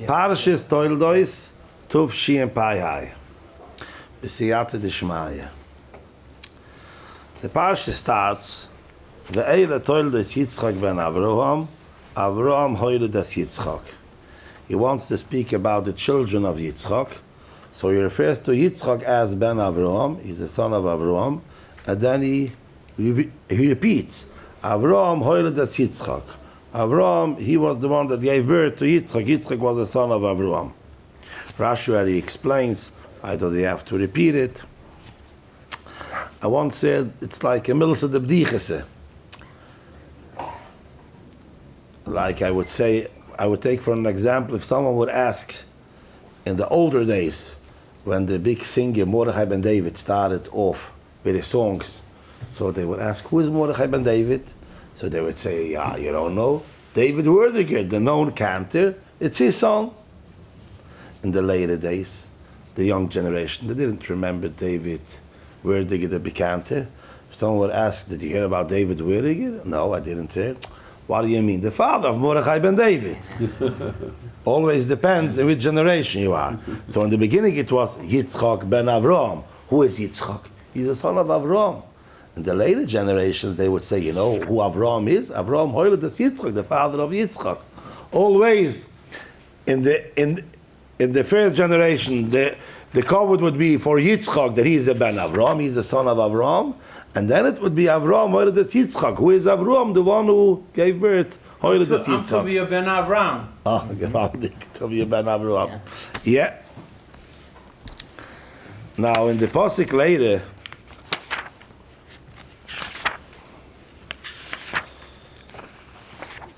Parashat Toldot, Tuv Shien Pai Hai. B'siyata d'shmaya. The parsha starts, Ve'ele Toldot Yitzchok ben Avraham, Avraham hoyle das Yitzchok. He wants to speak about the children of Yitzchok, so he refers to Yitzchok as Ben Avraham, he's the son of Avraham, and then he repeats, Avraham hoyle das Yitzchok. Avraham, he was the one that gave birth to Yitzchok. Yitzchok was the son of Avraham. Rashi already explains, I don't have to repeat it. I once said, it's like a milsa de b'dichese. Like I would say, I would take for an example, if someone would ask, in the older days, when the big singer Mordechai ben David started off with his songs, so they would ask, who is Mordechai ben David? So they would say, yeah, you don't know? David Werdiger, the known cantor, it's his song. In the later days, the young generation, they didn't remember David Werdiger, the big cantor. If someone would ask, did you hear about David Werdiger? No, I didn't hear. What do you mean? The father of Mordechai ben David. Always depends in which generation you are. So in the beginning it was Yitzchok ben Avraham. Who is Yitzchok? He's the son of Avraham. In the later generations, they would say, you know who Avraham is? Avraham hoyle das Yitzchok, the father of Yitzchok. Always, in the first generation, the cover would be for Yitzchok that he is a ben Avraham, he's the son of Avraham, and then it would be Avraham hoyle das Yitzchok. Who is Avraham? The one who gave birth hoyle das Yitzchok. To be a ben Avraham. Oh, gewaltig, to be a ben Avraham. Yeah. Now in the pasuk later.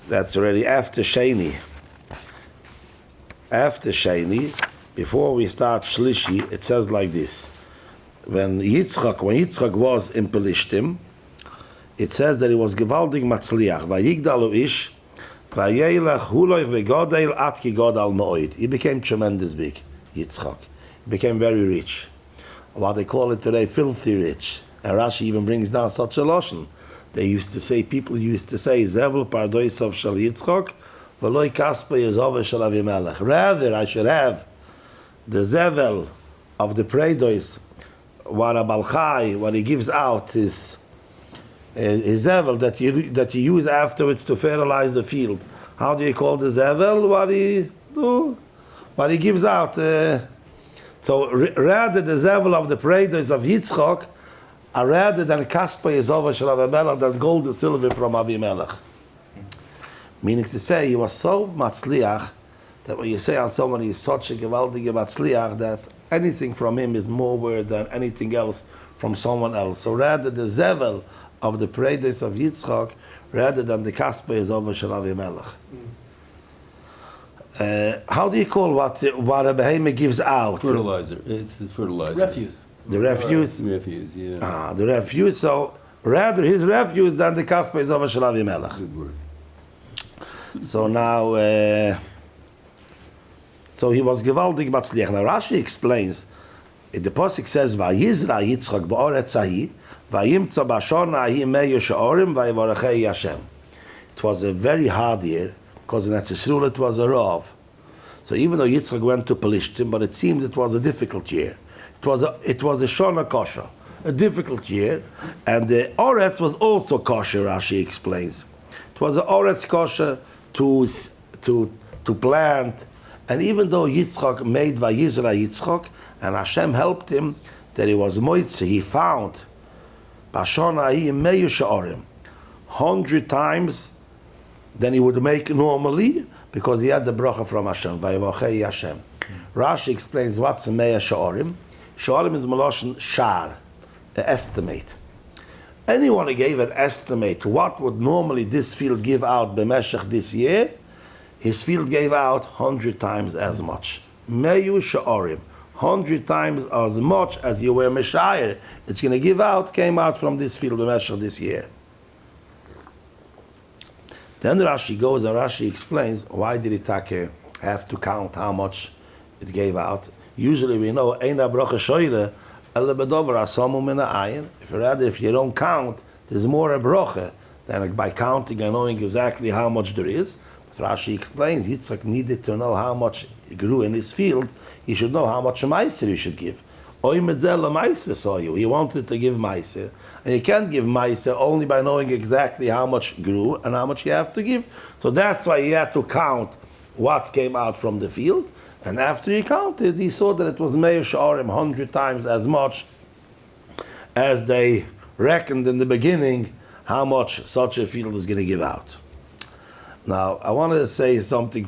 That's already after Sheni. After Sheni, before we start Shlishi, it says like this. When Yitzchok was in Pelishtim, it says that he was gewaldig matzliach. Vayigdalu ish, vayelech huloich vegodel at ki godal noid. He became tremendous big, Yitzchok. He became very rich. What they call it today, filthy rich. And Rashi even brings down such a lotion. People used to say, Zevel pardoisav shel Yitzchok, v'loi kaspa yezove shel Avimelech. Rather, I should have the Zevel of the Predois, what a Balchai, what he gives out, his Zevel that you use afterwards to fertilize the field. How do you call the Zevel? What he gives out. So rather the Zevel of the Predois of Yitzchok, rather than Kaspa Yezova Shel Avimelech, than gold and silver from Avimelech. Meaning to say, he was so matzliach, that when you say on someone he's such a gewaldige matzliach, that anything from him is more worth than anything else from someone else. So rather the Zevel of the Predois of Yitzchok, rather than the Kaspa Yezova Shel Avimelech. How do you call what a behemoth gives out? Fertilizer. It's the fertilizer. Refuse. The refuse? Refuse, yeah. The refuse. So rather his refuse than the Kaspa Yezova Shel Avimelech. Good word. So now, so he was gewaldig matzliach. Now Rashi explains, the pasuk says, "Vayizra Yitzchok ba'oretz hahi, vayimtza b'shana hahi me'yu she'orim, vayivarachei Hashem." It was a very hard year, because in Etzisrul it was a rov. So even though Yitzchok went to Pelishtim, but it seems it was a difficult year. It was a shona kosher, a difficult year, and the oretz was also kosher. Rashi explains, it was an oretz kosher to plant, and even though Yitzchok made Vayizra Yitzchok, and Hashem helped him, that he was moitze, he found Bashona hi meyu she'orim 100 times than he would make normally, because he had the bracha from Hashem. Vayivarachei Hashem. Rashi explains what's meya she'orim. She'orim is Meloshen shar, an estimate. Anyone who gave an estimate, what would normally this field give out b'meshech this year, his field gave out 100 times as much. Meyu she'orim, 100 times as much as you were Meshayir. It's going to give out, came out from this field b'meshech this year. Then Rashi goes and Rashi explains, why did it have to count how much it gave out? Usually we know, Eina bracha shoyle, ele bedover asamu min ha'ayin. If you don't count, there's more a bracha than by counting and knowing exactly how much there is. Rashi explains, Yitzchok needed to know how much grew in his field. He should know how much meiser he should give. Oy medzel meiser saw you. He wanted to give meiser. And you can't give meiser only by knowing exactly how much grew and how much you have to give. So that's why he had to count what came out from the field. And after he counted, he saw that it was meir sha'arim, 100 times as much as they reckoned in the beginning how much such a field is going to give out. Now, I wanted to say something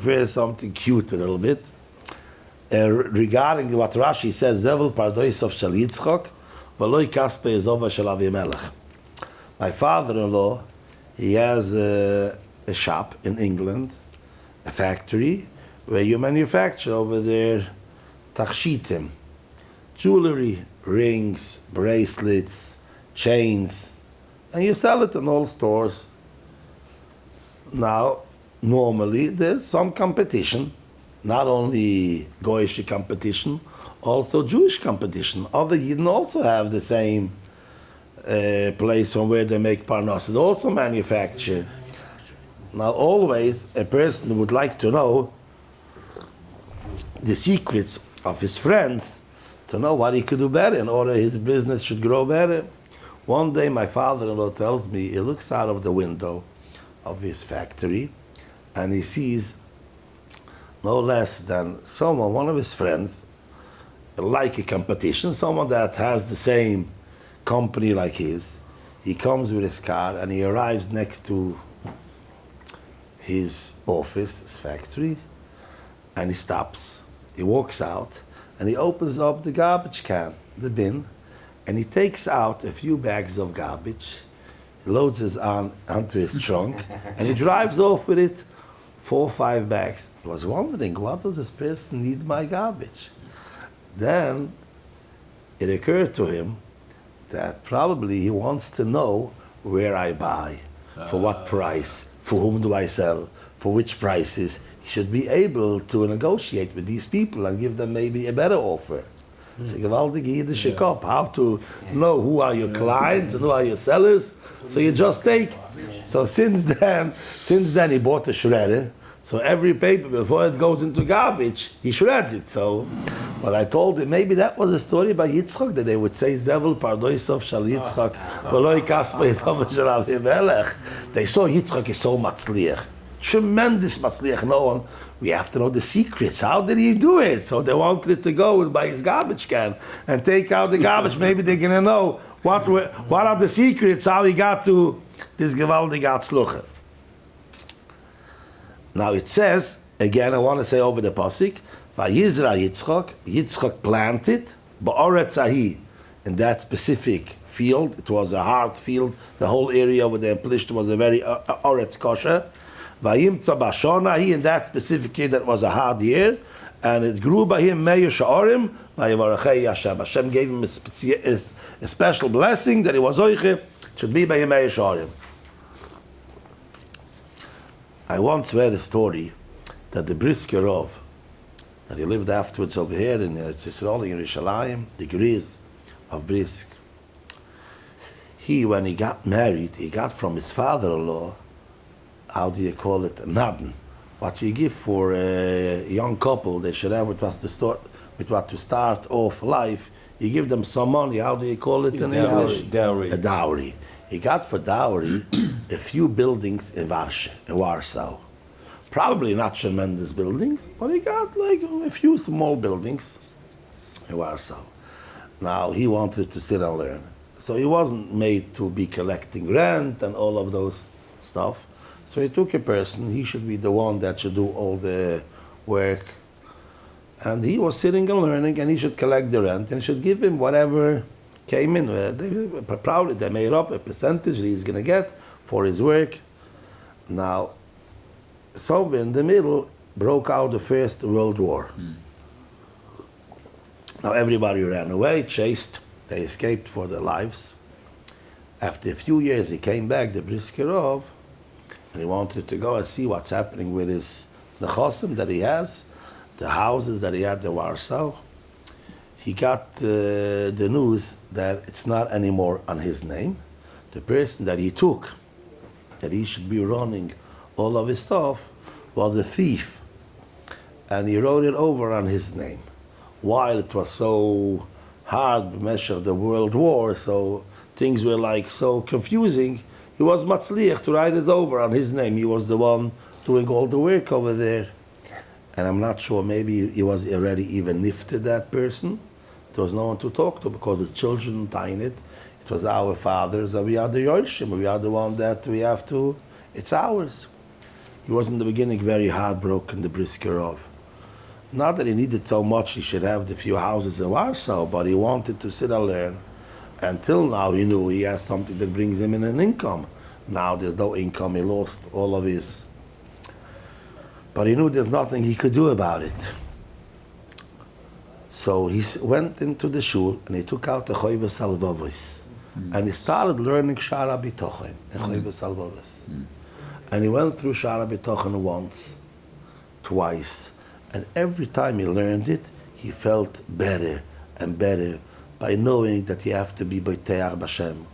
cute a little bit regarding what Rashi says, Zevel pardois of Shel Yitzchok, v'loi kaspe ezova shel Avimelech. My father-in-law, he has a shop in England, a factory, where you manufacture over there tachshitim, jewelry, rings, bracelets, chains, and you sell it in all stores. Now, normally there's some competition, not only Goyish competition, also Jewish competition. Other Yidden also have the same place from where they make parnas. They also manufacture. Now, always a person would like to know the secrets of his friends, to know what he could do better in order his business should grow better. One day my father-in-law tells me he looks out of the window of his factory and he sees no less than someone, one of his friends, like a competition, someone that has the same company like his. He comes with his car and he arrives next to his office, his factory, and he stops. He walks out and he opens up the garbage can, the bin, and he takes out a few bags of garbage, he loads it onto his trunk, and he drives off with it, 4 or 5 bags. I was wondering, what does this person need my garbage? Then it occurred to him that probably he wants to know where I buy, for what price, for whom do I sell, for which prices. He should be able to negotiate with these people and give them maybe a better offer. It's a gewaltige Yiddische Kop, how to know who are your clients and who are your sellers. So you just take. So since then he bought a shredder. So every paper, before it goes into garbage, he shreds it. So, but I told him maybe that was a story by Yitzchok, that they would say, Zevel pardoisov shal Yitzchok, v'loi kaspa yisov shal Avimelech. They saw Yitzchok is so matzliach. Tremendous matzliach. No one, we have to know the secrets. How did he do it? So they wanted to go by his garbage can and take out the garbage. Maybe they're going to know what are the secrets, how he got to this gewaldige Atzluche. Now it says, again I want to say over the pasuk, Vayizra Yitzchok, Yitzchok planted, ba'oretz ahi, in that specific field. It was a hard field. The whole area where they plished was a very oretz kosher. Vayimtza bashona, he in that specific year that was a hard year, and it grew by him meir sha'arim, vayivarachei Hashem. Hashem gave him a special blessing that he was oiche, it should be by him meir sha'arim. I once read a story that the Brisker Rov, that he lived afterwards over here in Eretz Yisrael, in Yerushalayim, the Griz of Brisk. He, when he got married, he got from his father-in-law, how do you call it, nadin. What you give for a young couple, they should have with what to start off life. You give them some money, how do you call it in English? Dowry. A dowry. He got for dowry a few buildings in Warsaw. Probably not tremendous buildings, but he got like a few small buildings in Warsaw. Now he wanted to sit and learn. So he wasn't made to be collecting rent and all of those stuff. So he took a person, he should be the one that should do all the work. And he was sitting and learning, and he should collect the rent and should give him whatever came in. Probably they made up a percentage that he's going to get for his work. Now, somewhere in the middle broke out the First World War. Now everybody ran away, chased, they escaped for their lives. After a few years he came back, the Briskerov, and he wanted to go and see what's happening with his nechosim that he has, the houses that he had in Warsaw. He got the news that it's not anymore on his name. The person that he took, that he should be running all of his stuff, was a thief, and he wrote it over on his name. While it was so hard measure the World War, so things were like so confusing, he was matzliach to write it over on his name. He was the one doing all the work over there. And I'm not sure, maybe he was already even nifted, that person. There was no one to talk to because his children tying it. It was our fathers, and we are the Yorshim, we are the one that we have to, it's ours. He was in the beginning very heartbroken, the Briskerov. Not that he needed so much, he should have the few houses in Warsaw, but he wanted to sit and learn. Until now he knew he has something that brings him in an income. Now there's no income, he lost all of his. But he knew there's nothing he could do about it. So he went into the shul and he took out the Choyves Salvavos. And he started learning Shara B'tochen and Choyves Salvavos. And he went through Shara B'tochen once, twice. And every time he learned it, he felt better and better by knowing that you have to be B'teach B'Shem.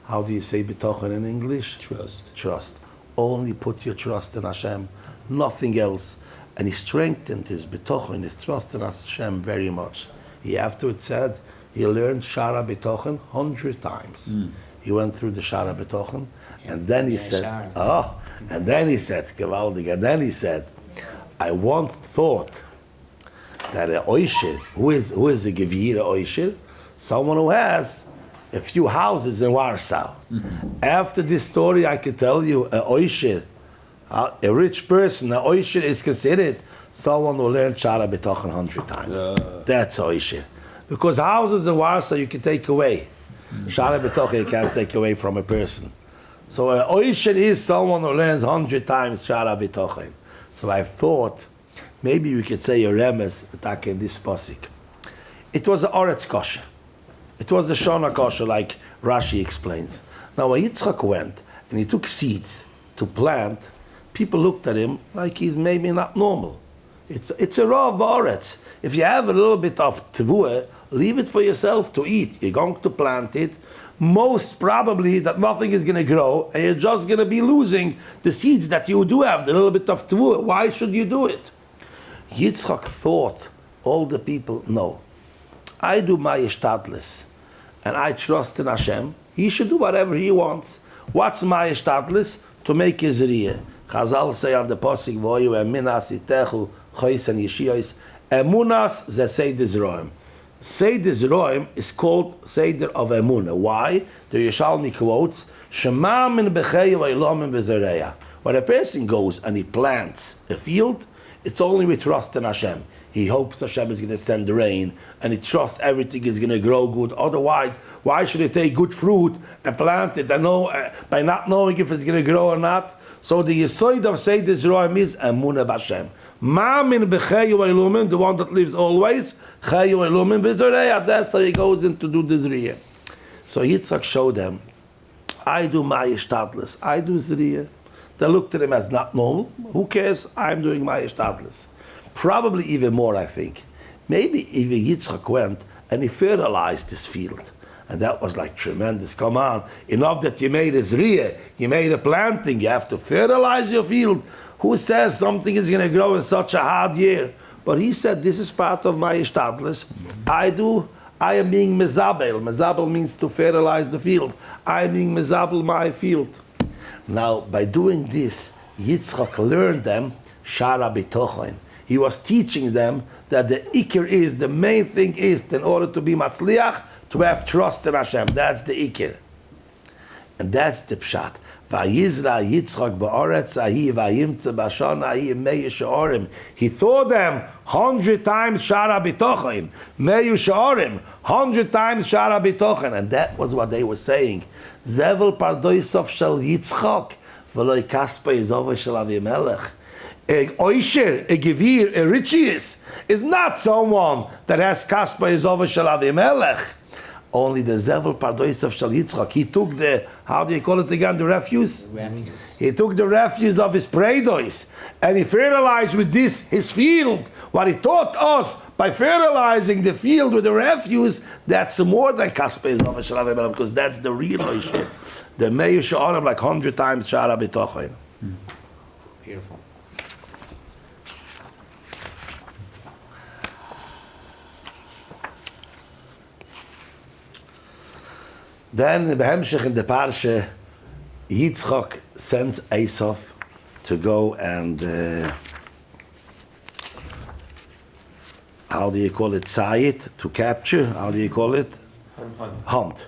How do you say B'tochen in English? Trust. Trust. Only put your trust in Hashem, nothing else. And he strengthened his B'tochen, his trust in Hashem very much. After it said, he learned Shara B'tochen 100 times. He went through the Shara B'tochen, and then he said, Gewaldig, and then he said, I once thought that a Oisher, who is a Gevir Oisher? Someone who has a few houses in Warsaw. After this story, I can tell you, a Oisher, a rich person, a Oisher is considered someone who learned Shara B'tochen 100 times. That's Oisher. Because houses in Warsaw you can take away. Shara B'tochen you can't take away from a person. So a Oisher is someone who learns 100 times Shara B'tochen. So I thought, maybe we could say a remes attack in this pasuk. It was a Oretz Kosher. It was a Shona Kosher, like Rashi explains. Now when Yitzchok went and he took seeds to plant, people looked at him like he's maybe not normal. It's a raw Oretz. If you have a little bit of tevuah, leave it for yourself to eat. You're going to plant it. Most probably that nothing is going to grow, and you're just going to be losing the seeds that you do have, the little bit of tevuah. Why should you do it? Yitzchok thought, all the people, no. I do my ishtadlis, and I trust in Hashem. He should do whatever he wants. What's my ishtadlis? To make his riyah. Chazal say on the pasuk, Voyu eminas itechu chois and yeshiyos. Emunas ze Seder Zroim. Seder Zroim is called Seder of Emuna. Why? The Yerushalmi quotes, Shema min b'chei v'ilomim v'zereya. When a person goes and he plants a field, it's only with trust in Hashem. He hopes Hashem is going to send the rain, and he trusts everything is going to grow good. Otherwise, why should he take good fruit and plant it and by not knowing if it's going to grow or not? So the Yesod of Seder Zroim is Emuna b'Hashem. Ma min b'chei v'ilomim, the one that lives always, chei v'ilomim v'zereya. That's how he goes in to do the zriyah. So Yitzchok showed them, I do my ishtadlis, I do zriyah. They looked at him as not normal. Who cares? I'm doing my ishtadlis. Probably even more, I think. Maybe even Yitzchok went and he fertilized this field. And that was like tremendous. Come on, enough that you made a zriyah, you made a planting, you have to fertilize your field. Who says something is going to grow in such a hard year? But he said, this is part of my ishtadlis. I am being mezabel. Mezabel means to fertilize the field. I am being mezabel my field. Now, by doing this, Yitzchok learned them Shara B'tochen. He was teaching them that the ikir is, the main thing is, in order to be matzliach, to have trust in Hashem. That's the ikir. And that's the pshat. Vayizra Yitzchok ba'oretz ahi vayimtze b'shana ahi meyu she'orim. He taught them 100 times Shara B'tochen. Meyu she'orim. 100 times Shara B'tochen. And that was what they were saying. Zevel pardoisov shel Yitzchok v'loi kaspa yizova shel Avimelech. A oisher, a gevir, a richius is not someone that has kaspa yizova shel Avimelech. Only the Zevel Pardoisav Shal Yitzchok. He took the, how do you call it again, the refuse? He took the refuse of his predois and he fertilized with this his field. What he taught us by fertilizing the field with the refuse, that's more than Kaspa Yizov Shal Avimelech, because that's the real Oishir. The Meir Sha'arim like 100 times Shara B'tochen. Beautiful. Then in the Parashat, Yitzchok sends Esav to go and how do you call it? Tzayit, to capture. How do you call it? Hunt.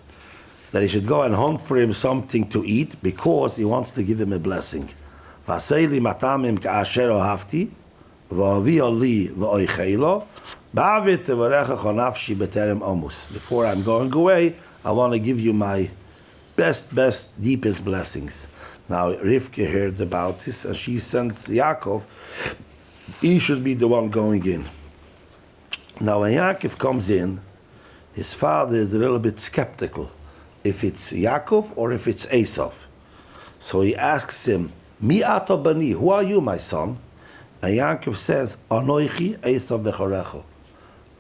That he should go and hunt for him something to eat because he wants to give him a blessing. Vaseli matamim ka'asher ohavti, v'avi ali v'oichelo, ba'avit tevarecha chonafshi b'terem omus. Before I'm going away, I want to give you my best, deepest blessings. Now Rivka heard about this, and she sent Yaakov. He should be the one going in. Now when Yaakov comes in, his father is a little bit skeptical if it's Yaakov or if it's Esav. So he asks him, Mi ato bani, who are you, my son? And Yaakov says, Anoichi Esav bechorecho.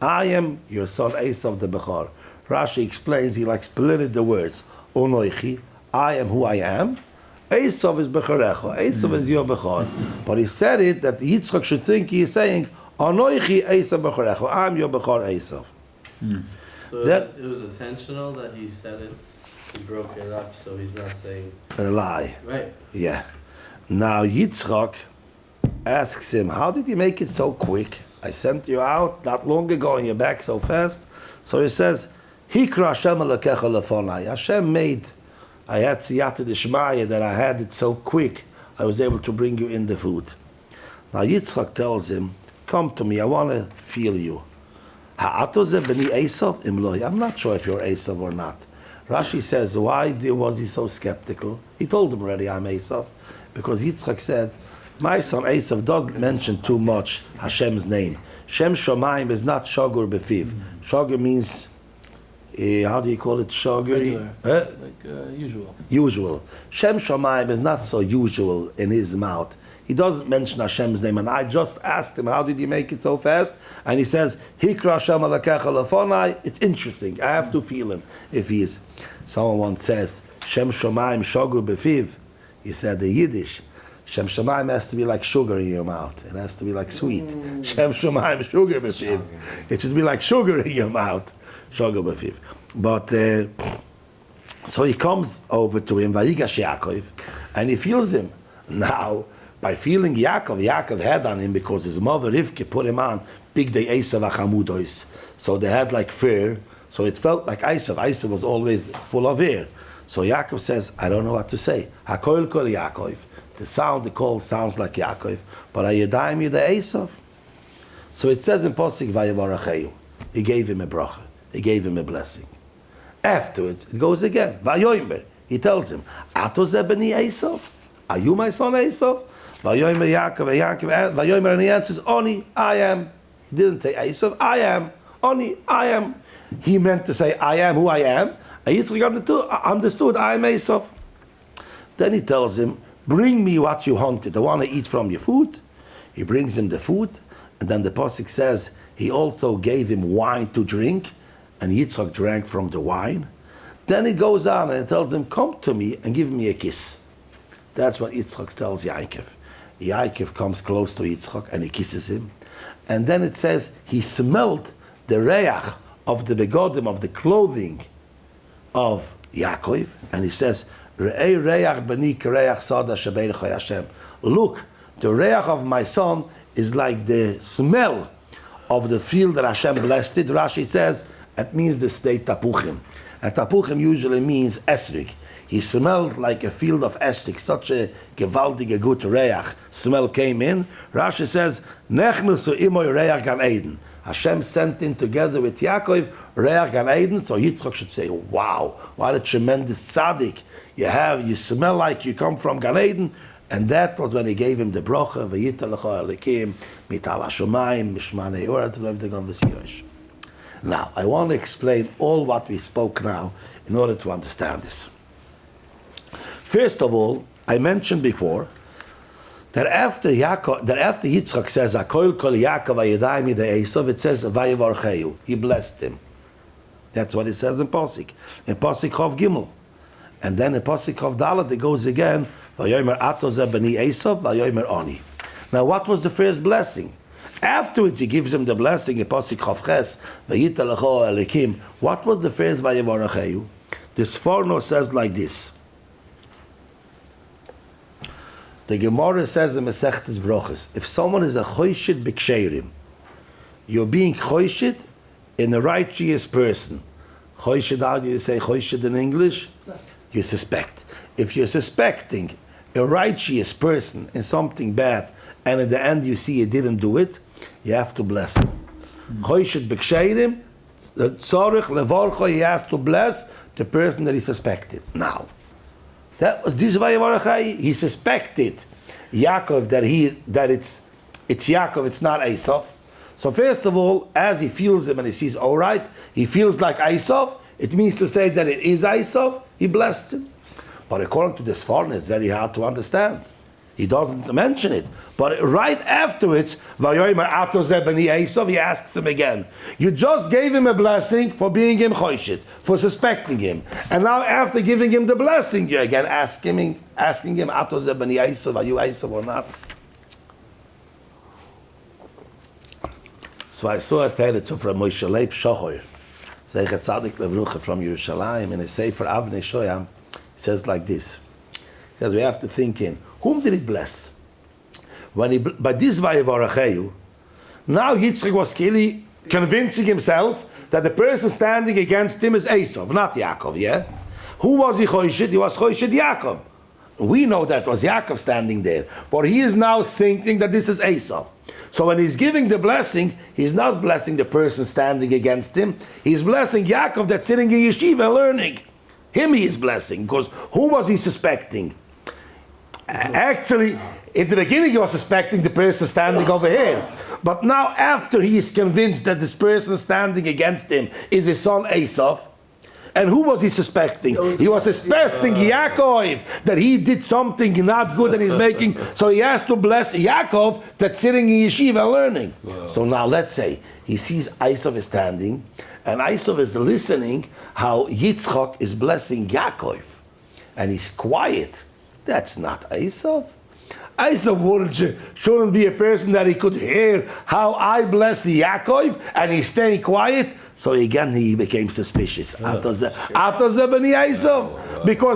I am your son Esav the Bechor. Rashi explains, he like splitted the words. Anoichi, I am who I am. Esav is bechorecho. Esav is your Bechor. But he said it that Yitzchok should think he is saying, Anoichi Esav bechorecho. I'm your Bechor Esav. So that, it was intentional that he said it. He broke it up, so he's not saying a lie. Right. Yeah. Now Yitzchok asks him, how did you make it so quick? I sent you out not long ago and you're back so fast. So he says, Hikra Hashem alakecha lefonai. Hashem made, I had siyata d'shmaya that I had it so quick, I was able to bring you in the food. Now Yitzchok tells him, come to me, I want to feel you. Ha'ato ze b'ni Esav imloi. I'm not sure if you're Esav or not. Rashi says, why was he so skeptical? He told him already, I'm Esav. Because Yitzchak said, my son Esav doesn't mention too much Hashem's name. Shem Shomayim is not Shogur Befiv. Shogur means, how do you call it? Shogur? Usual. Usual. Shem Shomayim is not so usual in his mouth. He doesn't mention Hashem's name. And I just asked him, how did you make it so fast? And he says, Hikra Hashem alakecha lefonai. It's interesting. I have to feel him. If he is. Someone once says, Shem Shomayim Shogur Befiv. He said the Yiddish. Shem Shomayim has to be like sugar in your mouth. It has to be like sweet. Shem Shomayim Sugar Befiv. It should be like sugar in your mouth. Sugar Befiv. But, so he comes over to him, Vayigash Yaakov, and he feels him. Now, by feeling Yaakov had on him because his mother Rivka put him on big day Esav achamudos. So they had like fur. So it felt like Esav. Esav was always full of air. So Yaakov says, I don't know what to say. Hakoil kol Yaakov. The call sounds like Yaakov. But Ayadayim Yida Esav. So it says in Posik Vayavaracheu. He gave him a bracha. He gave him a blessing. Afterwards, it goes again. Vayomer. He tells him, Ato ze b'ni Esav? Are you my son Esav? Vayomer Yaakov, Vayomer, and he answers, Oni, I am. He didn't say Esav, I am. Oni, I am. He meant to say, I am who I am. And Yitzchak understood, I am Esav. Then he tells him, bring me what you hunted. I want to eat from your food. He brings him the food. And then the Pasuk says, he also gave him wine to drink. And Yitzchak drank from the wine. Then he goes on and tells him, come to me and give me a kiss. That's what Yitzchak tells Yaakov. Yaakov comes close to Yitzchak and he kisses him. And then it says, he smelled the reach of the begodim, of the clothing of Yaakov. And he says, Re'ei reach bani kereach sada shebeircha Hashem. Look, the reach of my son is like the smell of the field that Hashem blessed it. Rashi says, it means the state tapuchim. And tapuchim usually means esrik. He smelled like a field of esrik. Such a gewaltige good reach smell came in. Rashi says, Nechnusu imoy reach gan Eden. Hashem sent in together with Yaakov reach gan Eden. So Yitzchok should say, wow, what a tremendous tzaddik. You smell like you come from Gan Eden. And that was when he gave him the bracha, v'yita lecha elikim, mital hashomayim, mishmanei orat v'evdegon v'siyosh. Now, I want to explain all what we spoke now in order to understand this. First of all, I mentioned before that after Yitzchak says, Hakoil kol Yaakov vayedayim yidei Esav, it says, Vayevarcheu, he blessed him. That's what it says in Posik Chov Gimel. And then in Posik Chov Dalet, it goes again, Vayomer ato ze b'ni Esav, Vayomer oni. Now, what was the first blessing? Afterwards, he gives him the blessing in Posik Chov Ches, Vayita lecho elikim. What was the first Vayevaracheu? This Forno says like this. The Gemara says in Masechtes Brochus, if someone is a choshid b'ksherim, you're being choshid in a righteous person. Choshid, how do you say choshid in English? You suspect. If you're suspecting a righteous person in something bad, and at the end you see he didn't do it, you have to bless him. Choshid b'ksherim, the tzorich levorcho, he has to bless the person that he suspected. Now, that was this way he suspected Yaakov that it's Yaakov, it's not Esav. So first of all, as he feels him and he sees, all right, he feels like Esav, it means to say that it is Esav, he blessed him. But according to this foreigner, it's very hard to understand. He doesn't mention it. But right afterwards, he asks him again. You just gave him a blessing for being him choshit, for suspecting him. And now after giving him the blessing, you again asking him, are you Esav or not? So I saw a tale from Moshe Leib Shocher, Zeichet Tzadik Levrucha from Yerushalayim, in a Sefer Avnei Shoyam. He says like this. He says we have to think in, whom did he bless? When he, by this Vayevaracheu, now Yitzchok was clearly convincing himself that the person standing against him is Esav, not Yaakov, yeah? Who was he choshid? He was choshid Yaakov. We know that was Yaakov standing there. But he is now thinking that this is Esav. So when he's giving the blessing, he's not blessing the person standing against him. He's blessing Yaakov that's sitting in yeshiva learning. Him he is blessing, because who was he suspecting? Actually, in the beginning he was suspecting the person standing over here. But now after he is convinced that this person standing against him is his son Esav, and who was he suspecting? He was suspecting Yaakov, that he did something not good and he's making, so he has to bless Yaakov that's sitting in yeshiva learning. Wow. So now let's say he sees Esav is standing, and Esav is listening how Yitzchok is blessing Yaakov, and he's quiet. That's not Esav. Esav shouldn't be a person that he could hear how I bless Yaakov, and he's staying quiet. So again, he became suspicious. Because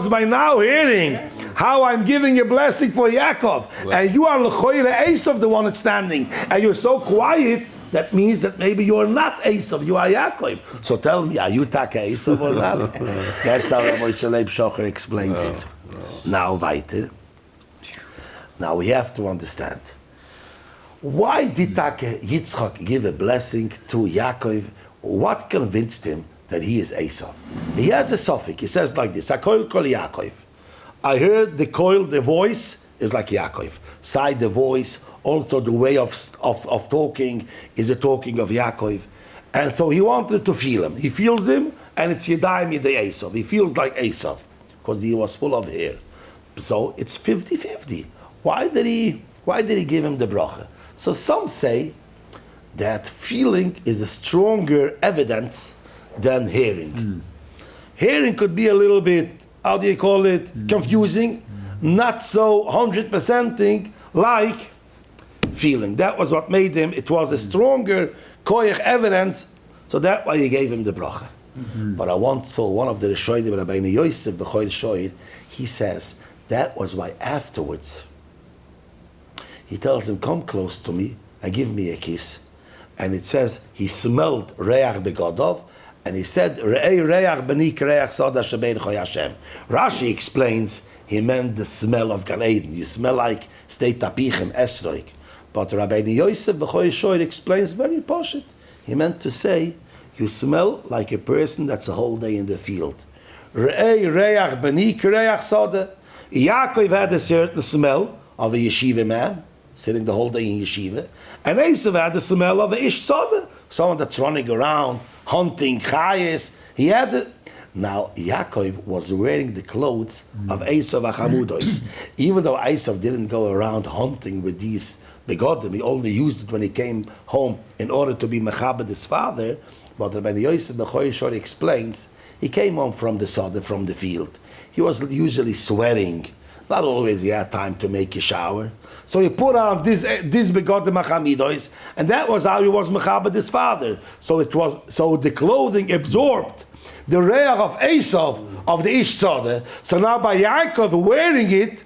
by now hearing how I'm giving a blessing for Yaakov, and you are l'choire Esav, the one that's standing, and you're so quiet, that means that maybe you're not Esav, you are Yaakov. So tell me, are you Taka Esav or not? That's how Moshe Leib Shocher explains it. Now, weiter. Now we have to understand. Why did Taka Yitzchok give a blessing to Yaakov? What convinced him that he is Esav? He has a suffix. He says like this: Hakoil kol Yaakov. I heard the koil, the voice is like Yaakov. Side the voice, also the way of talking is a talking of Yaakov. And so he wanted to feel him. He feels him, and it's Yadayim Yedei Esav. He feels like Esav because he was full of hair. So it's 50-50. Why did he give him the bracha? So some say that feeling is a stronger evidence than hearing. Hearing could be a little bit, how do you call it, confusing, not so 100%ing like feeling. That was what made him, it was a stronger koyach evidence, so that's why he gave him the bracha. But I once saw one of the Rishonim, Rabbi Yosef B'choil Shoir, he says, that was why afterwards, he tells him, come close to me and give me a kiss. And it says he smelled reach begodov, and he said re'ei reach benik reach soda shebein choy Hashem. Rashi explains he meant the smell of Gan Eden. You smell like stei tapichem esroik. But Rabbi Yosef B'choy Shoir explains very poshut. He meant to say you smell like a person that's a whole day in the field. Re'ei reach benik reach soda. Yaakov had a certain smell of a yeshiva man, sitting the whole day in yeshiva, and Esav had the smell of a ish soda, someone that's running around, hunting, chayes. He had it. Now, Yaakov was wearing the clothes of Esav Achamudos. Even though Esav didn't go around hunting with these begodim, he only used it when he came home in order to be mechabed his father. But Rabbi Yosef B'choil Shoir explains, he came home from the soda, from the field. He was usually sweating. Not always he had time to make a shower. So he put on this begodim achamidos, and that was how he was mechabed his father. So the clothing absorbed the reach of Esav, of the Ish Tzadeh. So now by Yaakov wearing it,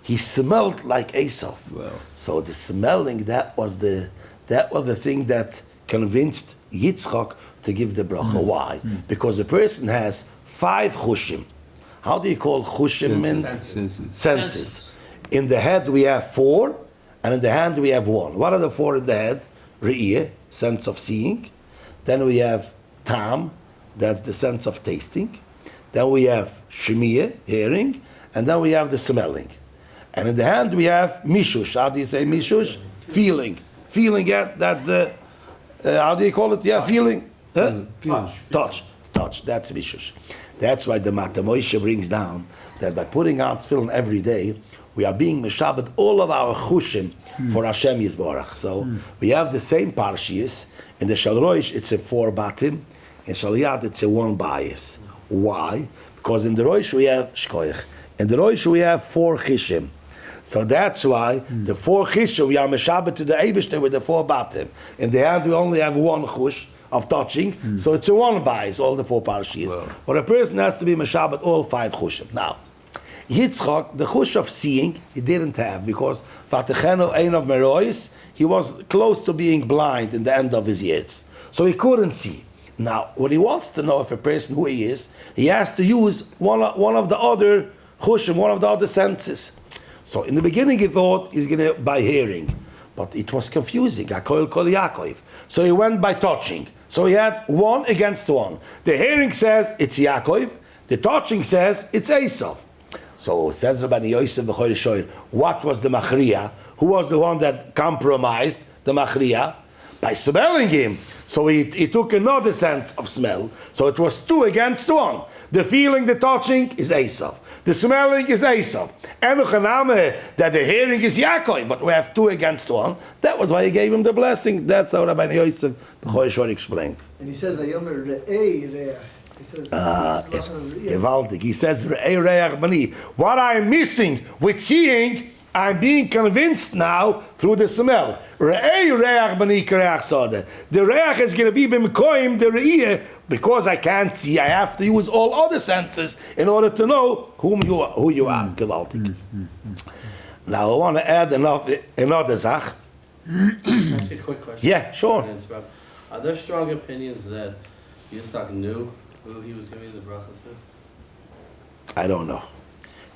he smelled like Esav. Wow. So the smelling, that was the thing that convinced Yitzchok to give the bracha. Why? Because a person has 5 chushim. How do you call chushim? Senses. In the head we have 4, and in the hand we have 1. What are the 4 in the head? Re'iyah, sense of seeing. Then we have tam, that's the sense of tasting. Then we have shmiyah, hearing. And then we have the smelling. And in the hand we have mishush. How do you say mishush? Feeling. Feeling, yeah, that's the, how do you call it? Yeah, feeling. Huh? Touch. That's mishush. That's why the Mata Moshe brings down that by putting on tefillin every day, we are being meshabed all of our chushim for Hashem Yisborach. So we have the same parshias. In the Shal Rosh, it's a 4 batim. In Shal Yad, it's a 1 bias. Why? Because in the Rosh we have shkoich. In the Rosh we have 4 chishim. So that's why the 4 chishim, we are meshabed to the Eibishter with the 4 batim. In the hand we only have 1 chush of touching, so it's a 1 bias, all the 4 parshas. Wow. But a person has to be meshabed all 5 chushim. Now, Yitzchok, the chush of seeing, he didn't have, because Vatechenu ein of Merois, he was close to being blind in the end of his years. So he couldn't see. Now, when he wants to know if a person who he is, he has to use one of the other chushim, one of the other senses. So in the beginning he thought he's going to by hearing, but it was confusing. Hakol kol Yaakov. So he went by touching. So he had 1 against 1. The hearing says it's Yaakov. The touching says it's Esav. So says Rabbi Yosef B'Choy Shoyer, what was the Machriya? Who was the one that compromised the Machriya? By smelling him. So he took another sense of smell. So it was 2 against 1. The feeling, the touching is Esav. The smelling is Esav. And that the hearing is Yaakov, but we have 2 against 1. That was why he gave him the blessing. That's how Rabbi Yosef B'Choy Shoyer explains. And he says, "Vayomer re'ei re'ach." He says, Gewaltig. He says, "Re'ei re'ach bani." What I'm missing with seeing, I'm being convinced now through the smell. Re'ei re'ach bani k're'ach sadeh. The re'ach is going to be b'mekoyim the re'iyah. Because I can't see, I have to use all other senses in order to know who you are. Gewaltig. Now I want to add another zach. Ask you a quick question. Yeah, sure. Are there strong opinions that Yitzchok knew who he was giving the bracha to? I don't know.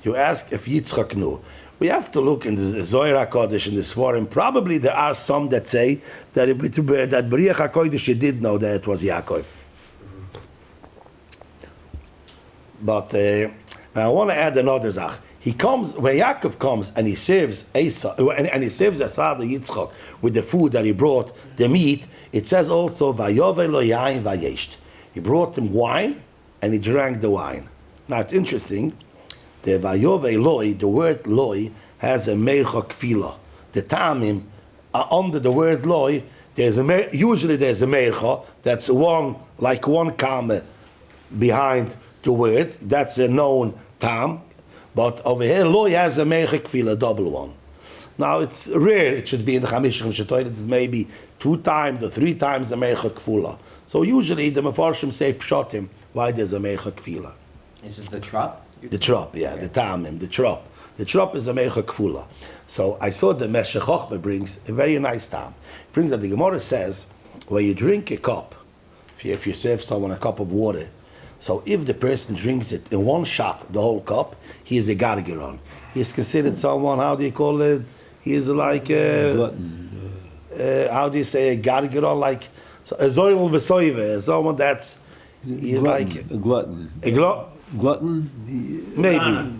You ask if Yitzchok knew. We have to look in the Zohar HaKodesh, in the Svarim. Probably there are some that say that B'riach HaKodesh he did know that it was Yaakov. But I want to add another zach. He comes, when Yaakov comes and he serves Esau, and he serves his father Yitzchok with the food that he brought, the meat, it says also, Vayove lo yain vayesht. He brought him wine and he drank the wine. Now it's interesting, the Vayove loi, the word loi, has a meircha kfila. The tamim, under the word loi, usually there's a meircha, that's one comma behind the word, that's a known tam, but over here loy has a meircha kfila, a double one. Now it's rare, it should be in the Chamishim Shetoyt, it's maybe 2 times or 3 times the meircha kfula. So usually the Mefarshim say pshatim, why there's a meircha kfila. Is this the trop? The trop, yeah, okay. The tamim, the trop. The trop is a meircha kfula. So I saw the Meshech Chochmah brings a very nice tam. It brings that the Gemara says, when you drink a cup, if you serve someone a cup of water, so if the person drinks it in one shot, the whole cup, he is a gargeron. He is considered someone, how do you call it? He is like how do you say a gargeron? Like a zoil v'soive, someone that's he's glutton, like a glutton. Glutton? Maybe.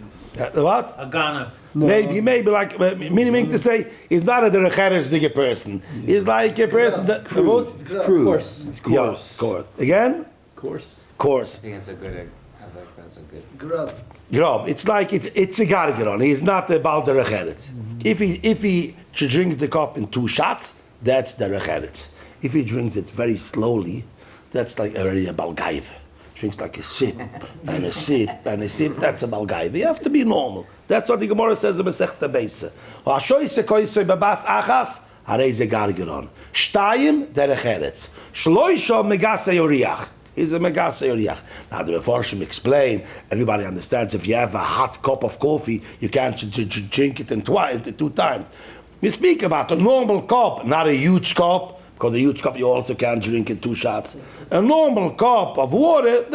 What? A Ghana. No. Maybe like meaning to say he's not a derecheresdige person. He's like a person that Course. Yeah, course. Again? Course. Course. I think it's a good. I think that's a good. grub. It's like it's a gargeron. He's not a bal derecheres. If he drinks the cup in 2 shots, that's derecheres. If he drinks it very slowly, that's like already a balgaiv. Drinks like a sip and a sip and a sip. That's a balgaiv. You have to be normal. That's what the Gemara says in Masechta Beitza. Ha'ashoyse koyse babas achas harei ze gargeron. Shtayim derecheres. Shloisha megase yoriach. is a Megase Oriach. Now the Mefarshim explain, everybody understands, if you have a hot cup of coffee, you can't drink it in 2 times. We speak about a normal cup, not a huge cup, because a huge cup you also can't drink in 2 shots. A normal cup of water,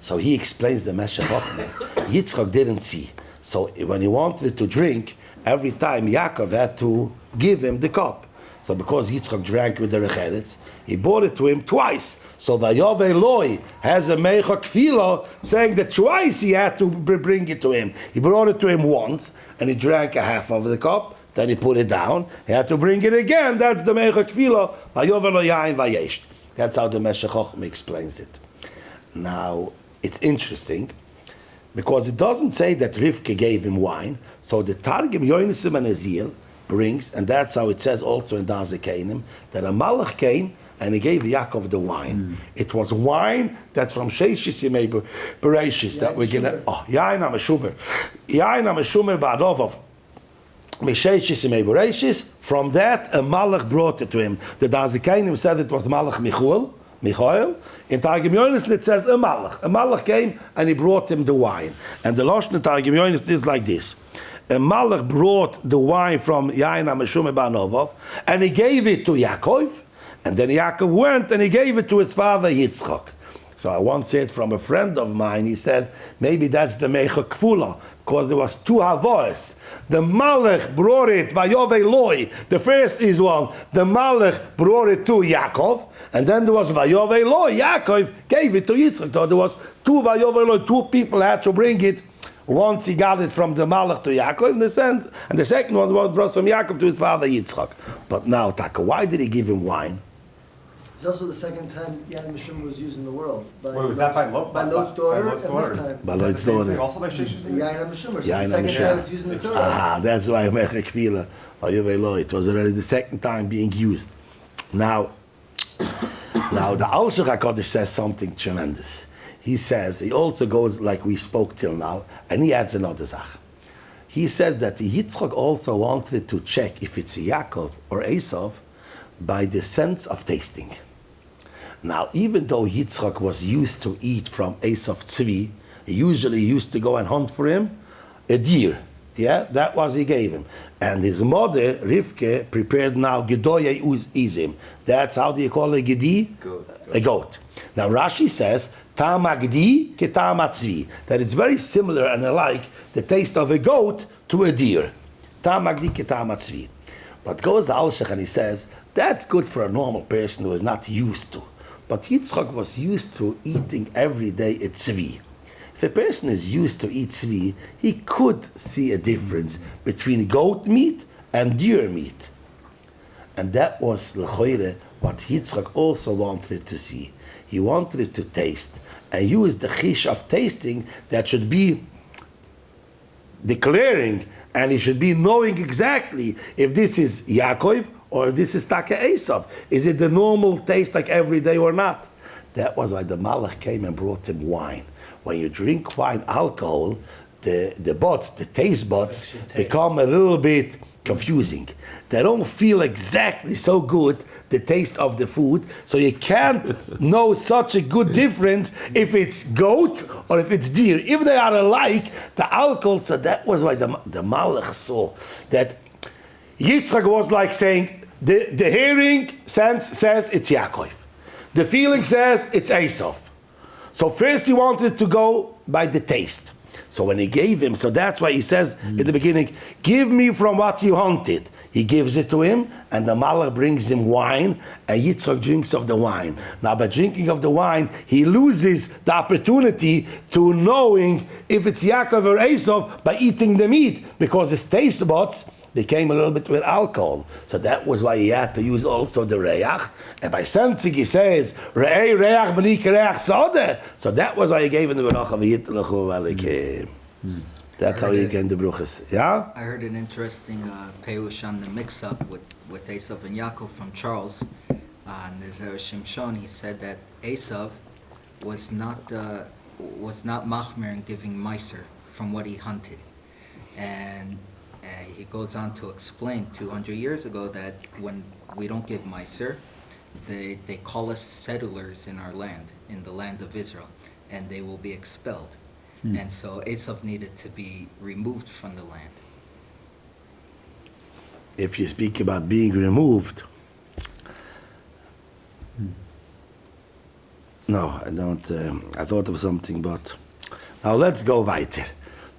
so he explains the Meshech Chochmah. Yitzchok didn't see. So when he wanted to drink, every time Yaakov had to give him the cup. So because Yitzchok drank with the Recheretz, he brought it to him twice. So Vayov Eloi has a Meicha Kfilo saying that twice he had to bring it to him. He brought it to him once, and he drank a half of the cup, then he put it down, he had to bring it again. That's the Meicha Kfilo, Vayov Eloi Yain Vayesht. That's how the Meshech Chochmah explains it. Now, it's interesting, because it doesn't say that Rivka gave him wine, so the Targum Yoinisim and Eziel brings, and that's how it says also in Dazekeinim, that a Malach came and he gave Yaakov the wine. It was wine that's from Sheishis Yimei Bereshis that we're gonna. Oh, Yain HaMeshumer, Yain HaMeshumer Ba'adovov. Sheishis Yimei Bereshis. From that, a Malach brought it to him. The Dazekeinim said it was Malach Michael. In Targum Yonis it says a Malach. A Malach came and he brought him the wine. And the Lashon in Targum Yonis is like this. A Malach brought the wine from Yain HaMeshumer Ba'adovov and he gave it to Yaakov. And then Yaakov went and he gave it to his father Yitzchok. So I once heard from a friend of mine, he said, maybe that's the Meicha Kfula, because there was 2 Havos. The Malach brought it, Vayov Eloi, the first is one, the Malach brought it to Yaakov, and then there was Vayov Eloi, Yaakov gave it to Yitzchok. So there was 2 Vayov Eloi, 2 people had to bring it. Once he got it from the Malach to Yaakov, and the second one was from Yaakov to his father Yitzchok. But now, Taka, why did he give him wine? It's also the second time Yad Mishum was used in the world. Wait, was that by Lot? By Lot's daughter, By Lot's and daughter. this time. By Lot's daughter. Also by Shishis? Yain HaMishum. So the Yain second HaMishum. time it's used in the Torah. Ah, that's why Meicha Kfila, Vayov Eloi. It was already the second time being used. Now the Alshach HaKadosh says something tremendous. He says, he also goes like we spoke till now, and he adds another zach. He says that Yitzchok also wanted to check if it's Yaakov or Esav by the sense of tasting. Now, even though Yitzchok was used to eat from Esav Tzvi, he usually used to go and hunt for him a deer. Yeah, that was he gave him. And his mother, Rivke, prepared now Gedoye Izim. That's how do you call a Gedi? A goat. Now Rashi says, Tamagdi ke Tamatzvi. That it's very similar and alike the taste of a goat to a deer. Tamagdi ke Tamatzvi. But goes the Alshach and he says, that's good for a normal person who is not used to. But Yitzchok was used to eating every day a tzvi. If a person is used to eat tzvi, he could see a difference between goat meat and deer meat. And that was l'choire what Yitzchok also wanted to see. He wanted it to taste and use the chish of tasting that should be declaring, and he should be knowing exactly if this is Yaakov or if this is Taka Esav. Is it the normal taste like every day or not? That was why the Malach came and brought him wine. When you drink wine, alcohol, the taste buds become a little bit confusing. They don't feel exactly so good, the taste of the food, so you can't know such a good difference if it's goat or if it's deer. If they are alike, the alcohol, so that was why the Malach saw that Yitzchak was like saying, the hearing sense says it's Yaakov. The feeling says it's Esav. So first he wanted to go by the taste. So when he gave him, so that's why he says in the beginning, give me from what you hunted. He gives it to him, and the Malach brings him wine, and Yitzchok drinks of the wine. Now by drinking of the wine, he loses the opportunity to knowing if it's Yaakov or Esav by eating the meat, because his taste buds became a little bit with alcohol. So that was why he had to use also the reach. And by sensing he says, Re'ei reach b'ni reach sodeh. So that was why he gave him the bracha v'yitlechu v'alekim. That's how he came to bruchas. Yeah? I heard an interesting peush on the mix-up with Esav and Yaakov from Charles. And there's a Shimshon, he said that Esav was not machmer in giving meiser from what he hunted. And he goes on to explain 200 years ago that when we don't give meiser, they call us settlers in our land, in the land of Israel, and they will be expelled. And so Esav needed to be removed from the land. If you speak about being removed, no, I don't. I thought of something, but now let's go weiter.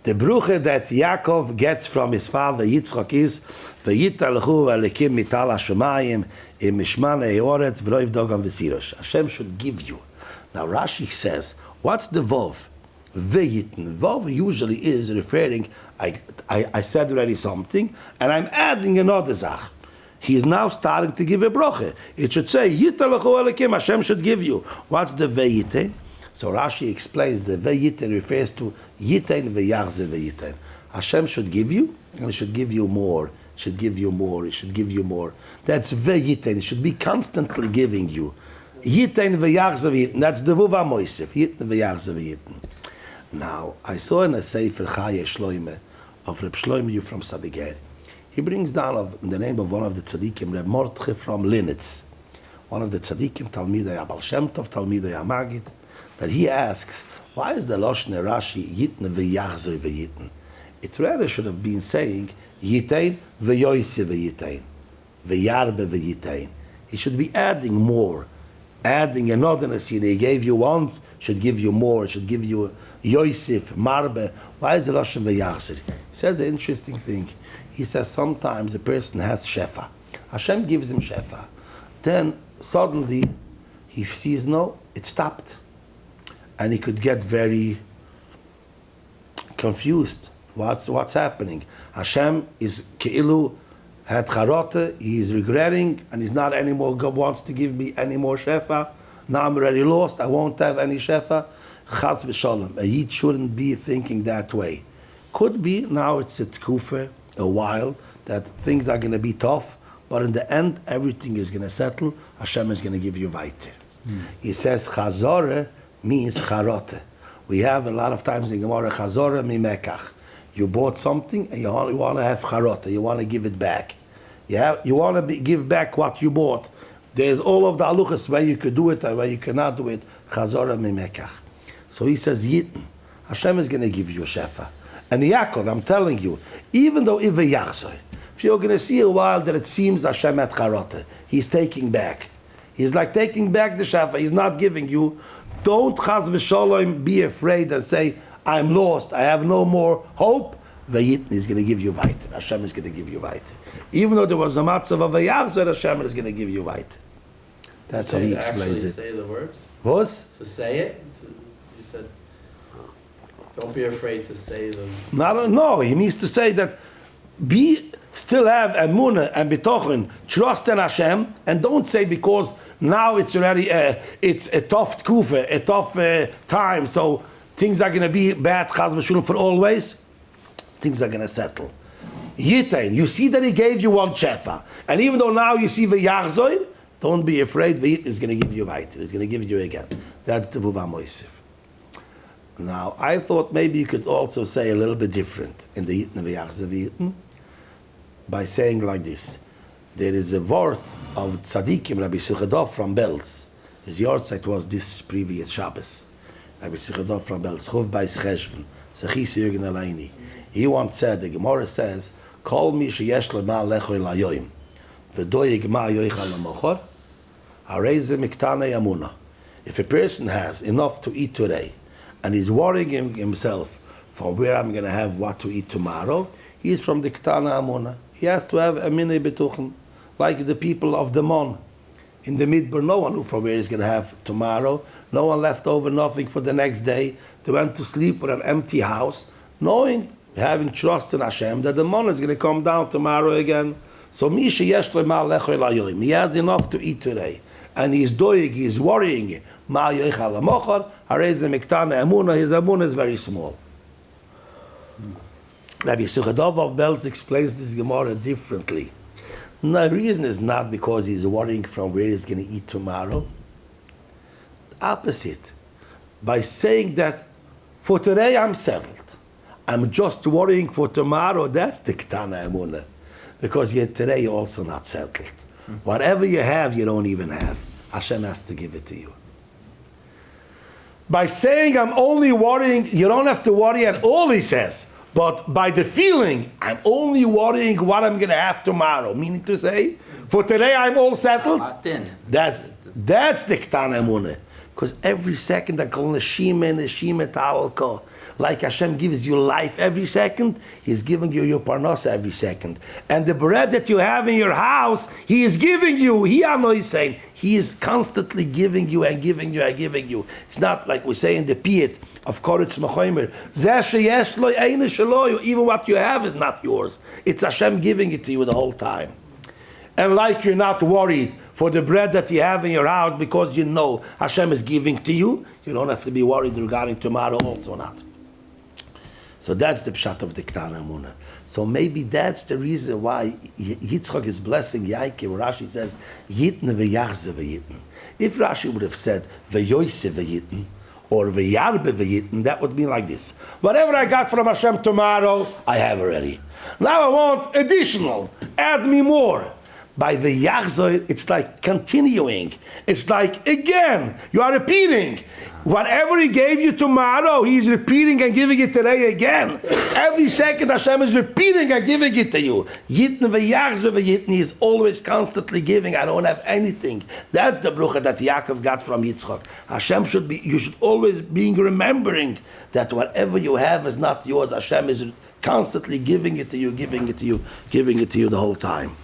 The bruche that Yaakov gets from his father Yitzchok is v'yitalchu alekim mital hashemayim im mishmane eoretz v'roiv dogam v'sirosh. Hashem should give you. Now Rashi says, what's the vov? V'yitn. Vov usually is referring. I said already something, and I'm adding another zach. He is now starting to give a broche. It should say yitalchu alekim. Hashem should give you. What's the v'yite? So Rashi explains the v'yiten refers to yiten v'yachze v'yiten. Hashem should give you, and He should give you more. Should give you more. He should give you more. That's v'yiten. He should be constantly giving you. Yiten v'yachze v'yiten. That's the vuva moisef. Yiten v'yachze v'yiten. Now I saw in a sefer Chaye Shloime of Reb Shloime from Sadiger. He brings down in the name of one of the tzaddikim, Reb Mordche from Linitz, one of the tzaddikim, Talmidei Abal Shem Tov, Talmidei Amagid, that he asks, why is the Lashon Rashi Yitne v'yachzoi v'yitn? It rather should have been saying Yitein v'yoyse v'yitein, v'yarbe v'yitein. He should be adding more, adding another nesin. He gave you once, should give you more, should give you Yosef, Marbe. Why is the Lashon v'yachzoi? He says an interesting thing. He says sometimes a person has shefa. Hashem gives him shefa. Then suddenly he sees, no, it stopped. And he could get very confused. What's happening? Hashem is keilu had charote. He is regretting, and he's not anymore. God wants to give me any more shefa. Now I'm already lost. I won't have any shefa. Chas v'shalom. A yid shouldn't be thinking that way. Could be now it's a tkufa, a while that things are going to be tough, but in the end everything is going to settle. Hashem is going to give you weiter. He says chazore means charote. We have a lot of times in Gemara chazore mimekach. You bought something and you want to have charote. You want to give it back. You want to give back what you bought. There's all of the haluchas where you could do it and where you cannot do it. Chazore mimekach. So he says yitn. Hashem is going to give you a shefa. And Yaakov, I'm telling you, even though if you're going to see a while that it seems Hashem at charote, He's taking back. He's like taking back the shefa. He's not giving you. Don't chas v'sholom be afraid and say, I'm lost, I have no more hope. V'yitn is going to give you weiter. Hashem is going to give you weiter. Even though there was a matzav of v'yachzer, Hashem is going to give you weiter. That's how he explains it. Say the words? What? To say it? You said, don't be afraid to say them. No, he means to say that still have emuna and bitochen, trust in Hashem, and don't say because now it's already it's a tough tkufa, a tough time, so things are going to be bad chaz v'shulim for always. Things are going to settle. Yitain, you see that He gave you one shefa, and even though now you see v'yachzoin, don't be afraid. V'yit is going to give you weiter. It's going to give you again. That's the vuva moisif. Now I thought maybe you could also say a little bit different in the yitn v'yachzoin v'yitn by saying like this. There is a word of tzaddikim, Rabbi Suchadov from Belz. His yahrzeit was this previous Shabbos. Rabbi Suchadov from Belz, Chov Beis Cheshvan, Sechis Yürgen Aleini. He once said, the Gemara says, Kol mi sheyesh lema lechoy layoim, v'doyeg ma yoichal lamochor, hareze miktane Emuna. If a person has enough to eat today, and he's worrying himself from where I'm going to have what to eat tomorrow, he is from the Ktana Emuna. He has to have a mini betuchen, like the people of the Mon. In the Midbar, no one knew from where he's going to have tomorrow. No one left over nothing for the next day. They went to sleep with an empty house, knowing, having trust in Hashem, that the Mon is going to come down tomorrow again. So, he has enough to eat today. And he's worrying. His Emuna is very small. Rabbi Suchadov of Belz explains this Gemara differently. The reason is not because he's worrying from where he's going to eat tomorrow. The opposite. By saying that for today I'm settled. I'm just worrying for tomorrow, that's the Ktana Emuna. Because today you're also not settled. Whatever you have, you don't even have. Hashem has to give it to you. By saying I'm only worrying, you don't have to worry at all, he says. But by the feeling, I'm only worrying what I'm going to have tomorrow. Meaning to say, for today I'm all settled. Locked in. That's the Ktana Emuna. Because every second I call Neshima Ta'alko. Like Hashem gives you life every second, He's giving you your parnasa every second. And the bread that you have in your house, He is giving you. He's saying, He is constantly giving you and giving you and giving you. It's not like we say in the Piyat of Koritz Mechomer, even what you have is not yours. It's Hashem giving it to you the whole time. And like you're not worried for the bread that you have in your house because you know Hashem is giving to you, you don't have to be worried regarding tomorrow also not. So that's the pshat of the Ktana Emuna. So maybe that's the reason why Yitzchok is blessing Yaakov. Rashi says, Yitne v'yachze v'yitn. If Rashi would have said, v'yoyse v'yitn, or v'yarbe v'yitn, that would be like this. Whatever I got from Hashem tomorrow, I have already. Now I want additional. Add me more. By the Yachzoy, it's like continuing. It's like, again, you are repeating. Whatever He gave you tomorrow, He's repeating and giving it today again. Every second Hashem is repeating and giving it to you. Yitne v'yachzoy v'yitne, He is always constantly giving. I don't have anything. That's the brucha that Yaakov got from Yitzchok. Hashem you should always be remembering that whatever you have is not yours. Hashem is constantly giving it to you, giving it to you, giving it to you the whole time.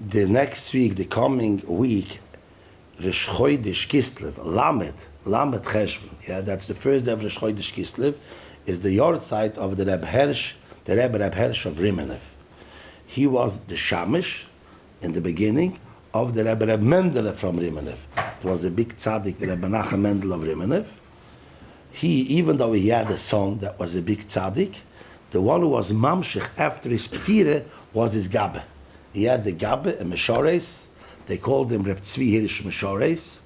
The next week, the coming week, Rosh Chodesh Kislev, Lamed Cheshvan. Yeah, that's the first day of Rosh Chodesh Kislev, is the yahrzeit of the Reb Hirsch, the Reb Hirsch of Rimenev. He was the Shamish in the beginning of the Reb Mendele from Rimenev. It was a big tzaddik, the Reb Menachem Mendel of Rimenev. He, even though he had a son that was a big tzaddik, the one who was mamshich after his ptire was his Gabbe. He had the Gabbe, a Meshores. They called him Reb Tzvi Hirsch Meshores.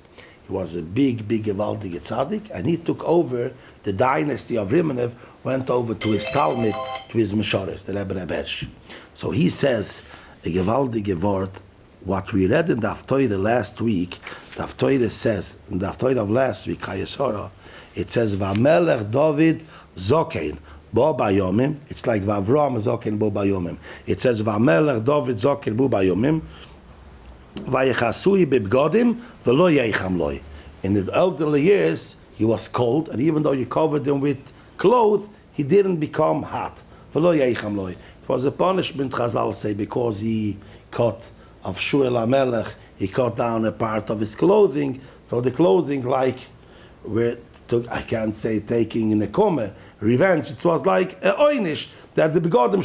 He was a big gewaltige tzaddik, and he took over the dynasty of Rimenev, went over to his Talmud, to his Meshores, the Rebbe Hirsch. So he says, a gewaltige word, what we read in the Haftorah last week, the Haftorah says, in the Haftorah of last week, Chayesora, it says, Vamelech David Zokein, Bo Bayomim. It's like Vavram Zokein Bo Bayomim. It says, Vamelech David Zokein Bo Bayomim, Vayechasui Bibgodim, Velo Yeicham Loi. In his elderly years, he was cold, and even though you covered him with clothes, he didn't become hot. Velo Yeicham Loi. It was a punishment, Chazal say, because he cut of Shuel HaMelech, he cut down a part of his clothing, so the clothing like, I can't say taking in a kome, revenge, it was like a oinish, that the begodim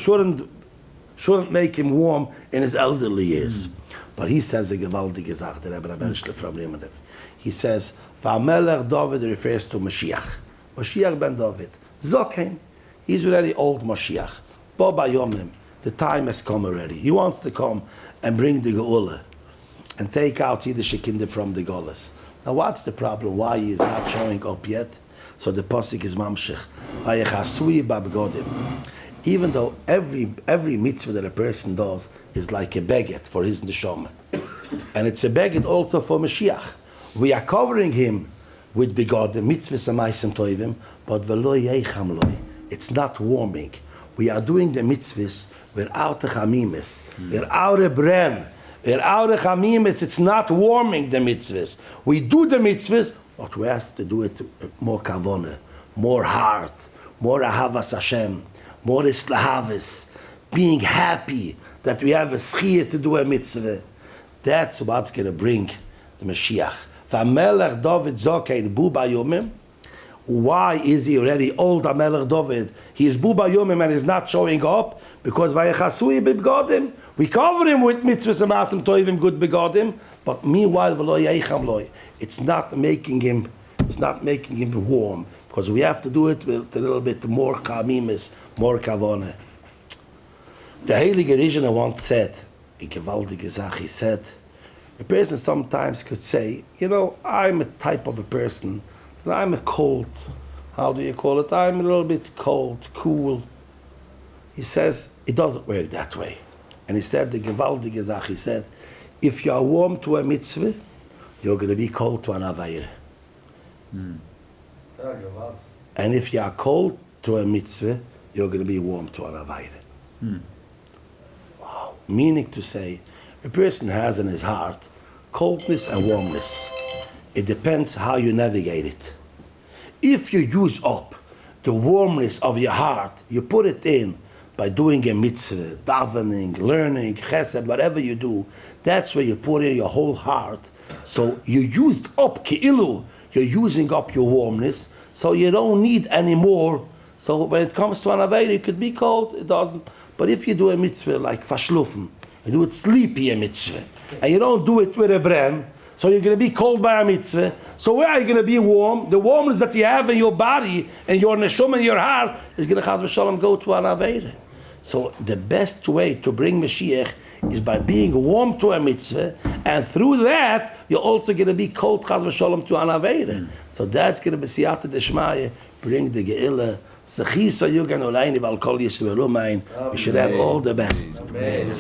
shouldn't make him warm in his elderly years. But he says a gewaltige Sache, the Rebbe Shlita from Rimenev. He says, Va'melech David refers to Mashiach. Mashiach ben David. Zokein. He's already old Mashiach. Bo Bayomim. The time has come already. He wants to come and bring the Geula and take out Yiddish kinder from the Golas. Now what's the problem? Why he is not showing up yet? So the Pasuk is Mamshech. Vayechasui b'begodim. Even though every mitzvah that a person does is like a beget for his neshama. And it's a beget also for Mashiach. We are covering him with begodim, mitzvahs and ma'asim toivim, but v'lo yeicham loi. It's not warming. We are doing the mitzvahs without the chamimis, without a bren, without a chamimis. It's not warming the mitzvahs. We do the mitzvahs, but we have to do it more kavona, more heart, more ahavas Hashem, more islahavis, being happy that we have a schiyah to do a mitzvah. That's what's going to bring the Mashiach. V'amelech David Zokein bu bayomim. Why is he already old, Amelech David? He is bu bayomim and is not showing up because vayechasui b'begodim. We cover him with mitzvahs and ma'asim toivim, good begodim, but meanwhile v'lo yeicham loi. It's not making him warm because we have to do it with a little bit more chamimis, more kavone. The Heilige Rishon once said, in gewaltige Sache, he said, A person sometimes could say, you know, I'm a type of a person, and I'm a cold, how do you call it? I'm a little bit cold, cool. He says, it doesn't work that way. And he said, the gewaltige Sache, he said, if you are warm to a mitzvah, you're going to be cold to an avayre. And if you are cold to a mitzvah, you're going to be warm to an avayre. Wow. Meaning to say, a person has in his heart coldness and warmness. It depends how you navigate it. If you use up the warmness of your heart, you put it in by doing a mitzvah, davening, learning, chesed, whatever you do, that's where you put in your whole heart. So you used up ki'ilu, you're using up your warmness, so you don't need any more. So when it comes to an avayre, it could be cold, it doesn't. But if you do a mitzvah like fashlufen, you do it sleepy a mitzvah, and you don't do it with a bren, so you're going to be cold by a mitzvah. So where are you going to be warm? The warmness that you have in your body and your neshama and your heart is going to chas v'shalom go to an avayre. So the best way to bring Mashiach is by being warm to a mitzvah, and through that you're also going to be cold chas v'shalom to an avayre. So that's going to be siyata deshmaya, bring the geila. Zechisa yugan olayni v'al kol yisrael u'mayin. We should have all the best. Amen.